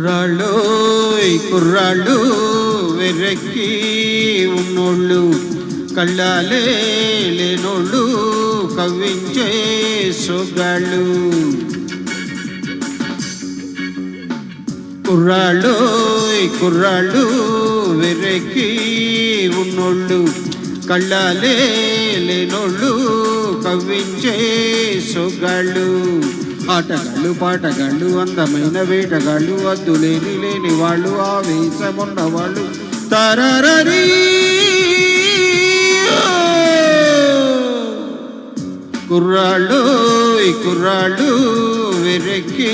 కుర్రాళ్ళు కుర్రాళ్ళు వెర్రెక్కి ఉన్నోళ్ళు కళ్ళాలే లేనోళ్ళు కవ్వించే సొగ్గాళ్ళు. కుర్రాళ్ళు కుర్రాళ్ళు వెర్రెక్కి ఉన్నోళ్ళు కళ్ళాలే లేనోళ్ళు కవ్వించే సొగ్గాళ్ళు. ఆటగాళ్ళు పాటగాళ్ళు అందమైన వేటగాళ్ళు అద్దులేని లేని వాళ్ళు ఆవేశమున్న వాళ్ళు తరరరీ. కుర్రాళ్ళు కుర్రాళ్ళు వెర్రెక్కి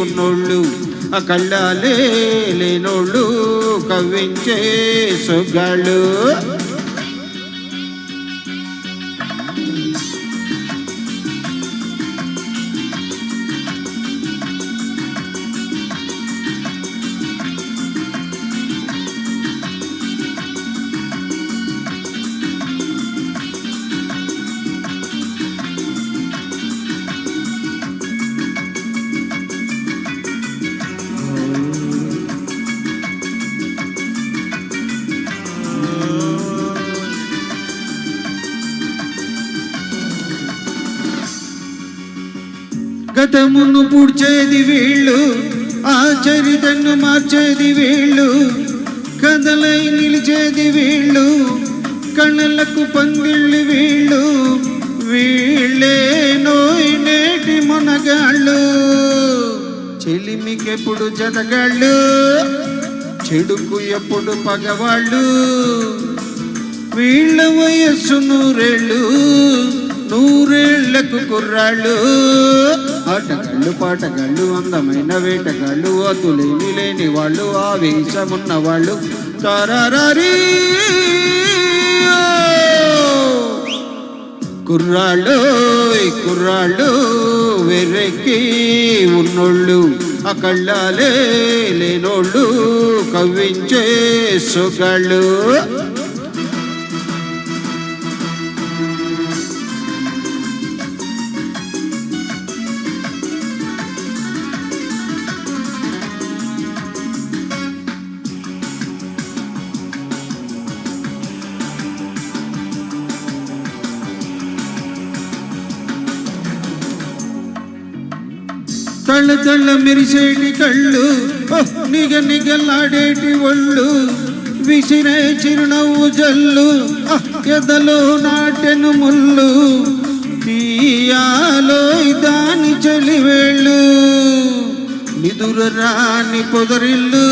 ఉన్నోళ్ళు ఆ కళ్ళాలే లేనోళ్ళు కవ్వించే సొగ్గాళ్ళు. గతమును పూడ్చేది వీళ్ళు, ఆ చరితను మార్చేది వీళ్ళు, కథలై నిలిచేది వీళ్ళు, కళ్ళకు పందిళ్ళు వీళ్ళు, వీళ్ళే నోయి నేటి మొనగాళ్ళు. చెలిమికెప్పుడు జతగాళ్ళు, చెడుకు ఎప్పుడు పగవాళ్ళు, వీళ్ళ వయస్సు నూరేళ్ళు, నూరేళ్లకు కుర్రాళ్ళు. ఆటగాళ్ళు పాటగాళ్ళు అందమైన వేటగాళ్ళు అతులేని లేని వాళ్ళు ఆవేశమున్న వాళ్ళు తరరరీ. కుర్రాళ్ళు కుర్రాళ్ళు వెర్రెక్కి ఉన్నోళ్ళు ఆ కళ్ళాలే లేనోళ్ళు కవ్వించే సొగ్గాళ్ళు. తళ్ళ తళ్ళ మెరిసేటి కళ్ళు, నిగ నిగలాడేటి ఒళ్ళు, విసిరే చిరునవ్వు జల్లు, ఎదలో నాటెను ముళ్ళు, తీయాలో దాని చలివేళ్ళు, నిదుర రాని పొదరిల్లు,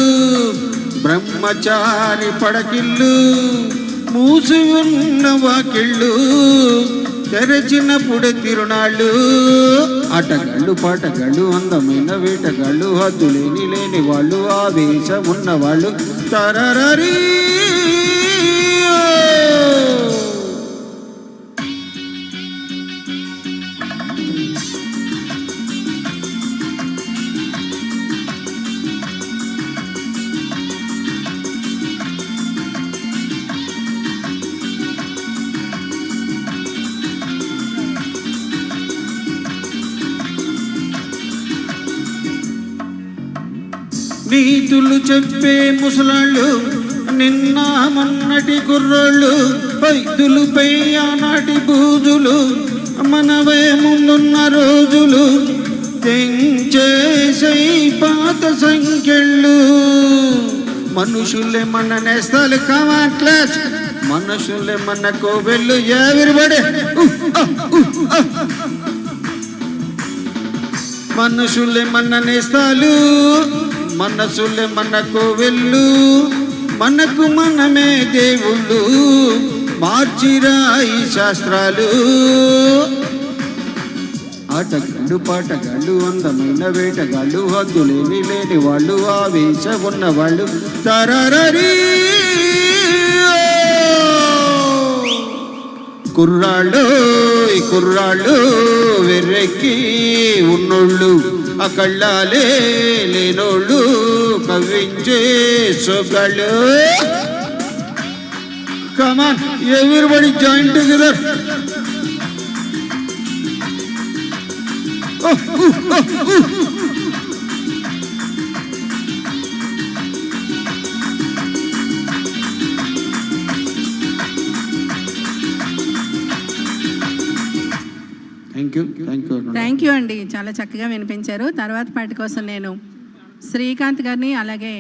బ్రహ్మచారి పడకిల్లు, మూసి ఉన్న వాకిళ్ళు, తెరచినప్పుడే తిరునాళ్ళు. ఆటగాళ్ళు పాటగాళ్ళు అందమైన వేటగాళ్ళు హద్దులేని లేని వాళ్ళు ఆవేశమున్న వాళ్ళు తరరరీ. నీతులు చెప్పే ముసలాళ్ళు నిన్న మొన్నటి కుర్రోళ్ళు, వైద్యులపై ఆనాటి బూజులు, మనవే ముందున్న రోజులు, తెంచేసై పాత సంఖ్యళ్ళు. మనుషులే మన నేస్తాలు కమాన్ క్లాస్, మనుషులే మన కోవెళ్ళు ఎవరిబడే. మనుషులే మన నేస్తాలు, మనసులే మన కోవెళ్ళు, మనకు మనమే దేవుళ్ళు, మార్చిరాయి శాస్త్రాలు. ఆటగాళ్ళు పాటగాళ్ళు అందమైన వేటగాళ్ళు హద్దులేని లేని వాళ్ళు ఆవేశ ఉన్న వాళ్ళు తరరరీ. కుర్రాళ్ళు కుర్రాళ్ళు వెర్రెక్కి ఉన్నోళ్ళు ఆ కళ్ళాలే లేనోళ్ళు కవ్వించే సొగ్గాళ్ళు. Come on everybody join together. You. Thank you అండి, చాలా చక్కగా వినిపించారు. తర్వాత పాట కోసం నేను శ్రీకాంత్ గారిని అలాగే